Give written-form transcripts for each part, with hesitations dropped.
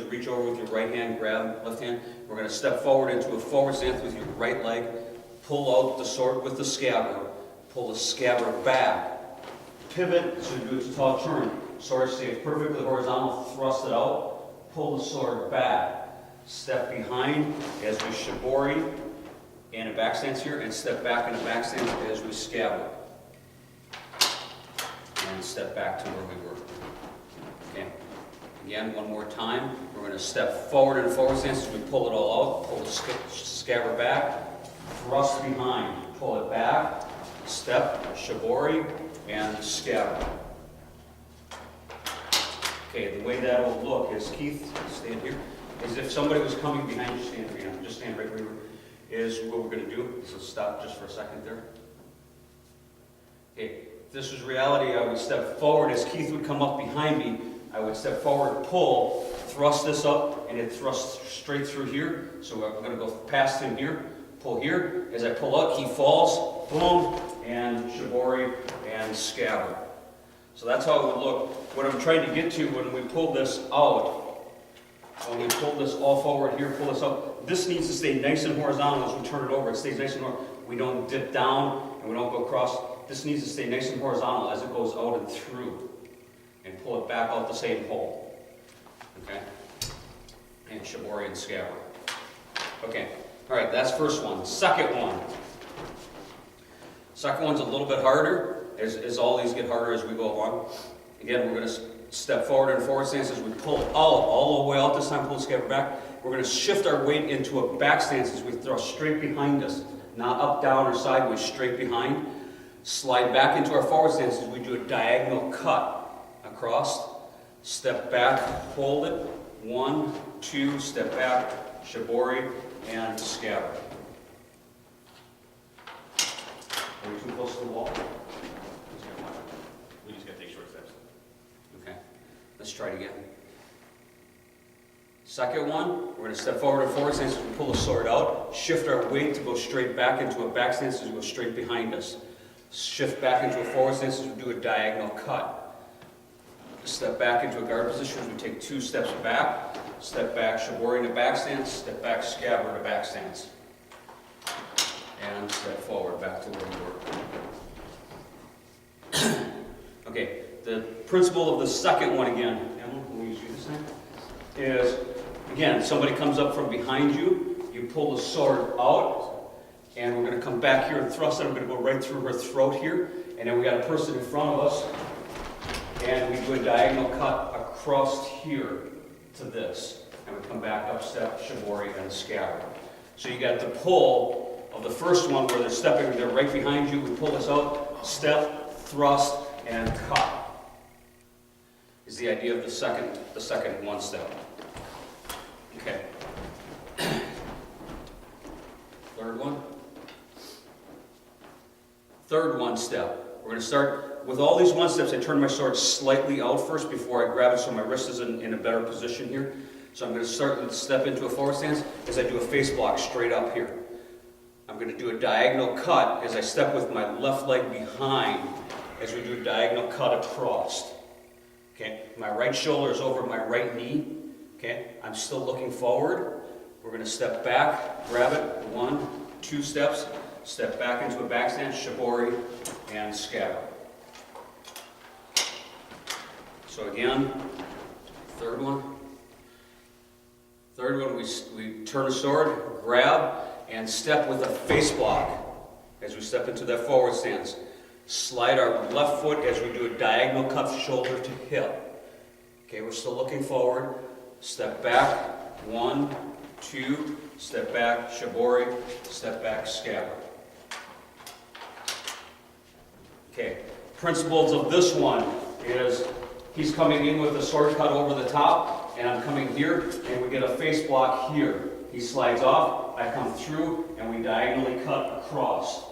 Reach over with your right hand, grab left hand. We're going to step forward into a forward stance with your right leg. Pull out the sword with the scabbard. Pull the scabbard back. Pivot, so you do a tall turn. Sword stays perfectly horizontal, thrust it out. Pull the sword back. Step behind as we shibori and a back stance here, and step back in a back stance as we scabbard. And step back to where we were. Okay. Again, one more time. We're going to step forward in a forward stance as we pull it all out. Pull the scabbard back. Thrust behind. Pull it back. Step, shibori, and scabbard. Okay, the way that will look is, Keith, stand here, is if somebody was coming behind you, stand here, just stand right where you were, is what we're going to do. So stop just for a second there. Okay, if this was reality, I would step forward as Keith would come up behind me. I would step forward, pull, thrust this up, and it thrusts straight through here. So I'm going to go past him here, pull here. As I pull up, he falls, boom, and shibori and scabbard. So that's how it would look. What I'm trying to get to when we pull this out, when we pull this all forward here, pull this up, this needs to stay nice and horizontal as we turn it over. It stays nice and horizontal. We don't dip down and we don't go across. This needs to stay nice and horizontal as it goes out and through. And pull it back out the same hole. Okay? And shibori and scabbard. Okay. All right, that's first one. Second one. Second one's a little bit harder, as all these get harder as we go along. Again, we're going to step forward in a forward stance as we pull it out, all the way out this time, pull the scabbard back. We're going to shift our weight into a back stance as we throw straight behind us. Not up, down, or sideways, straight behind. Slide back into our forward stance as we do a diagonal cut across. Step back, hold it. 1, 2, step back, shibori, and scabbard. Are we too close to the wall? We just got to take short steps. Okay, let's try it again. Second one, we're going to step forward in forward stance as we pull the sword out. Shift our weight to go straight back into a back stance as we go straight behind us. Shift back into a forward stance as we do a diagonal cut. Step back into a guard position as we take 2 steps back. Step back, shibori in a back stance. Step back, scabbard in a back stance. And step forward back to where we were. Okay, the principle of the second one again, Emma, will we use you this time? Is, again, somebody comes up from behind you, you pull the sword out, and we're going to come back here and thrust it. I'm going to go right through her throat here, and then we got a person in front of us, and we do a diagonal cut across here to this. And we come back up, step, shibori, and scabbard. So you got the pull of the first one where they're stepping, they're right behind you. We pull this out, step, thrust, and cut. Is the idea of the second one step. Okay. Third one. Third one step. We're going to start with all these one steps. I turn my sword slightly out first before I grab it so my wrist is in a better position here. So I'm going to start and step into a forward stance as I do a face block straight up here. I'm going to do a diagonal cut as I step with my left leg behind as we do a diagonal cut across. Okay, my right shoulder is over my right knee. Okay, I'm still looking forward. We're going to step back, grab it, 1, 2 steps, step back into a back stance, shibori, and scabbard. So again, third one. Third one, we turn the sword, grab, and step with a face block as we step into that forward stance. Slide our left foot as we do a diagonal cut shoulder to hip. Okay, we're still looking forward. Step back, 1, 2, step back, shibori, step back, scabbard. Okay, principles of this one is he's coming in with a sword cut over the top, and I'm coming here, and we get a face block here. He slides off, I come through, and we diagonally cut across.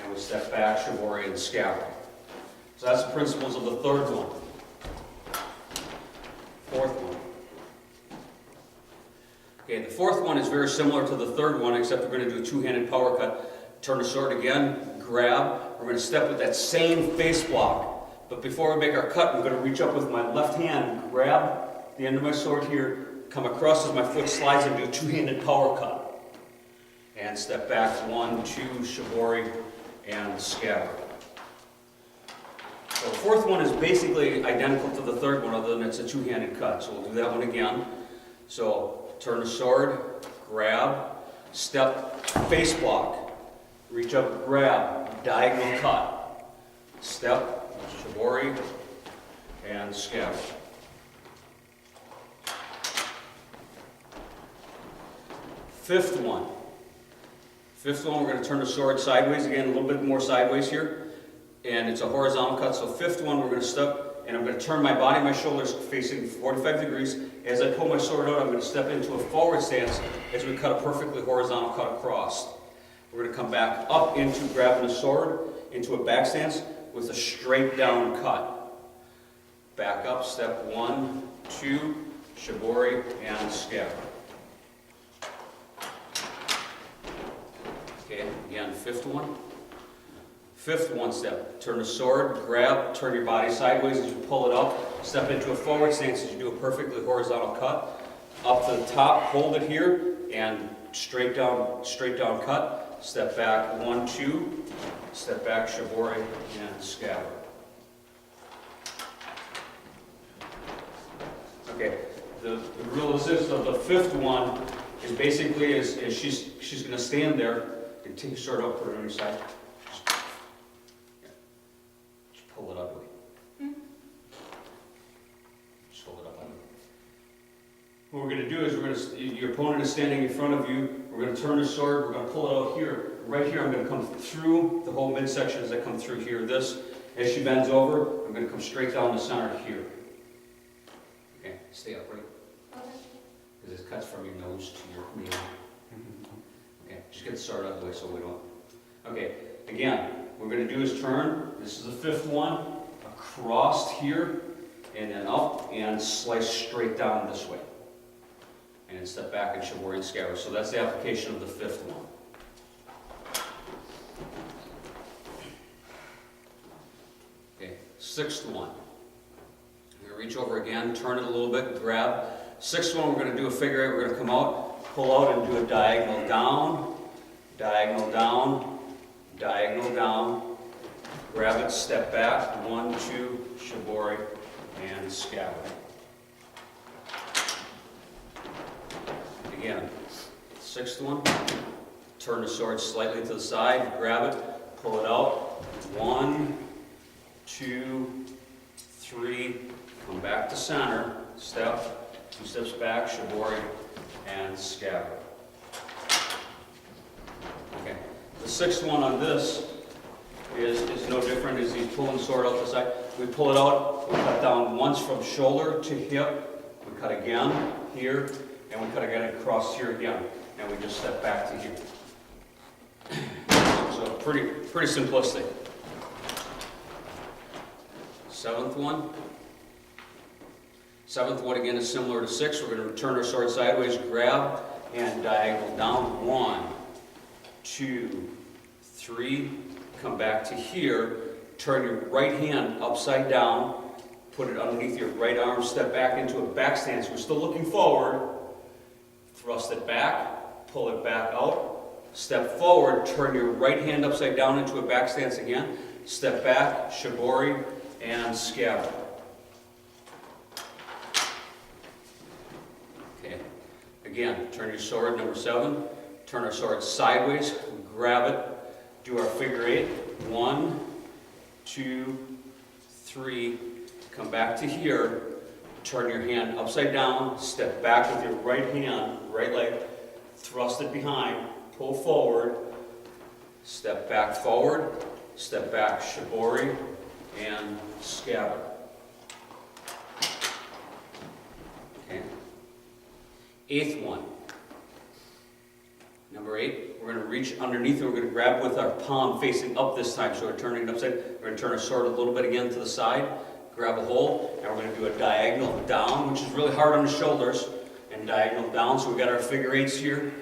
And we step back, shibori, and scabbard. So that's the principles of the third one. Fourth one. Okay, the fourth one is very similar to the third one, except we're going to do a two-handed power cut. Turn the sword again, grab. We're going to step with that same face block. But before we make our cut, I'm going to reach up with my left hand, grab the end of my sword here, come across as my foot slides and do a two-handed power cut. And step back, 1, 2, shibori, and scatter. So the fourth one is basically identical to the third one, other than it's a two-handed cut. So we'll do that one again. So turn the sword, grab, step, face block, reach up, grab, diagonal cut, step, shibori, and scatter. Fifth one, we're going to turn the sword sideways again, a little bit more sideways here, and it's a horizontal cut. So fifth one, we're going to step, and I'm going to turn my body, my shoulders facing 45 degrees. As I pull my sword out, I'm going to step into a forward stance as we cut a perfectly horizontal cut across. We're going to come back up into grabbing the sword, into a back stance with a straight down cut. Back up, step 1, 2, shibori, and scatter. Okay, again, fifth one. Fifth one step. Turn the sword, grab, turn your body sideways as you pull it up. Step into a forward stance as you do a perfectly horizontal cut. Up to the top, hold it here, and straight down cut. Step back, 1, 2. Step back, shibori, and scatter. Okay, the real assist of the fifth one is basically is she's going to stand there. And take your sword out, put it on your side. Just pull it up. Just hold it up. What we're going to do is your opponent is standing in front of you. We're going to turn the sword. We're going to pull it out here. Right here, I'm going to come through the whole midsection as I come through here. This, as she bends over, I'm going to come straight down the center here. Okay, stay upright. Because it cuts from your nose to your knee. Okay, just get the sword out of the way so we don't. Okay, again, what we're going to do is turn. This is the fifth one. Across here, and then up, and slice straight down this way. And then step back and shibori and scatter. So that's the application of the fifth one. Okay, sixth one. I'm going to reach over again, turn it a little bit, grab. Sixth one, we're going to do a figure eight. We're going to come out, pull out, and do a diagonal down, diagonal down, diagonal down. Grab it, step back, 1, 2, shibori, and scatter. Again, sixth one, turn the sword slightly to the side, grab it, pull it out, 1, 2, 3, come back to center, step, 2 steps back, shibori, and scatter. Okay, the sixth one on this is no different as he's pulling the sword out the side. We pull it out, we cut down once from shoulder to hip, we cut again here, and we cut again across here again, and we just step back to here. So pretty simplistic. Seventh one. Seventh one again is similar to sixth. We're going to turn our sword sideways, grab, and diagonal down. 1, 2, 3. Come back to here. Turn your right hand upside down. Put it underneath your right arm. Step back into a back stance. We're still looking forward. Thrust it back. Pull it back out. Step forward. Turn your right hand upside down into a back stance again. Step back. Shibori and scatter. Okay. Again, turn your sword, number 7. Turn our sword sideways. Grab it. Do our figure 8. 1, 2, 3. Come back to here. Turn your hand upside down. Step back with your right hand, right leg. Thrust it behind. Pull forward. Step back forward. Step back, shibori, and scatter. Okay. 8th one. Number 8, we're going to reach underneath and we're going to grab with our palm facing up this time. So we're turning it upside. We're going to turn our sword a little bit again to the side. Grab a hold, and we're going to do a diagonal down, which is really hard on the shoulders, and diagonal down. So we've got our figure 8s here.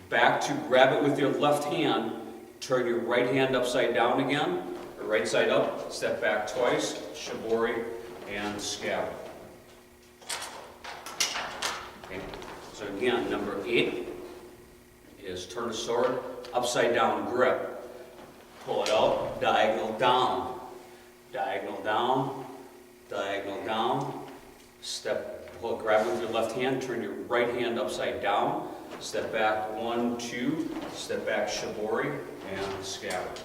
Back to grab it with your left hand. Turn your right hand upside down again, or right side up. Step back twice, shibori, and scatter. Okay. So again, number 8 is turn the sword, upside down grip. Pull it out, diagonal down, diagonal down, diagonal down. Step, pull it, grab it with your left hand, turn your right hand upside down. Step back, 1, 2, step back, shibori, and scabbard.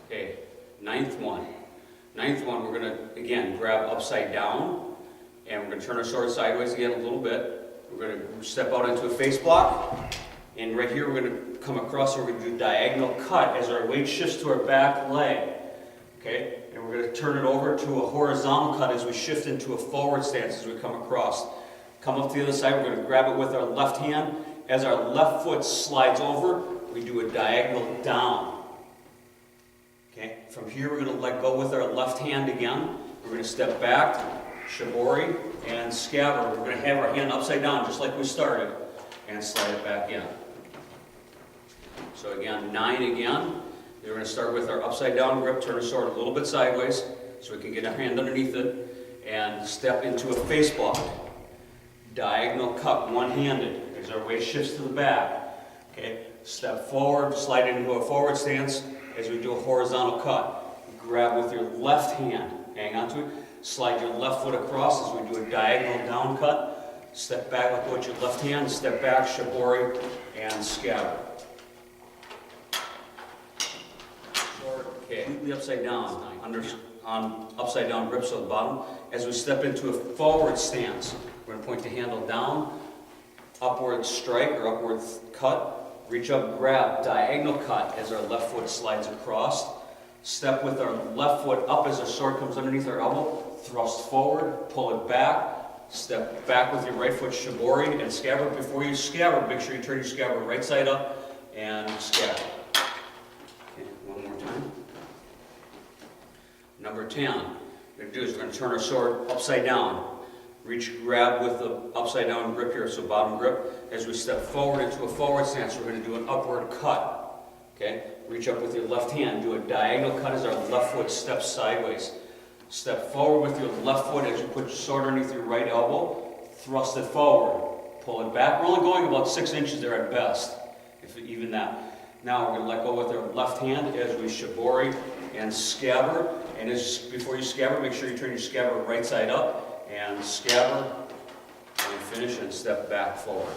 Okay, ninth one. Ninth one, we're going to, again, grab upside down, and we're going to turn our sword sideways again a little bit. We're going to step out into a face block, and right here we're going to come across, and we're going to do diagonal cut as our weight shifts to our back leg. Okay, and we're going to turn it over to a horizontal cut as we shift into a forward stance as we come across. Come up to the other side, we're going to grab it with our left hand. As our left foot slides over, we do a diagonal down. Okay, from here we're going to let go with our left hand again. We're going to step back, shibori, and scabbard. We're going to have our hand upside down just like we started, and slide it back in. So again, 9 again. We're going to start with our upside down grip, turn the sword a little bit sideways so we can get our hand underneath it, and step into a face block. Diagonal cut, one-handed, as our weight shifts to the back. Okay, step forward, slide it into a forward stance as we do a horizontal cut. Grab with your left hand, hang on to it, slide your left foot across as we do a diagonal down cut. Step back, let go with your left hand, step back, shibori, and scabbard. Okay, completely upside down, on upside down grips on the bottom. As we step into a forward stance, we're going to point the handle down, upward strike or upward cut, reach up, grab, diagonal cut as our left foot slides across. Step with our left foot up as our sword comes underneath our elbow, thrust forward, pull it back, step back with your right foot, shibori, and scabbard. Before you scabbard, make sure you turn your scabbard right side up and scabbard. Okay, one more time. Number 10, what we're going to do is we're going to turn our sword upside down. Reach, grab with the upside down grip here, so bottom grip. As we step forward into a forward stance, we're going to do an upward cut. Okay? Reach up with your left hand, do a diagonal cut as our left foot steps sideways. Step forward with your left foot as you put your sword underneath your right elbow. Thrust it forward. Pull it back. We're only going about 6 inches there at best, if even that. Now we're going to let go with our left hand as we shibori and scabbard. And before you scabbard, make sure you turn your scabbard right side up and scabbard and finish and step back forward.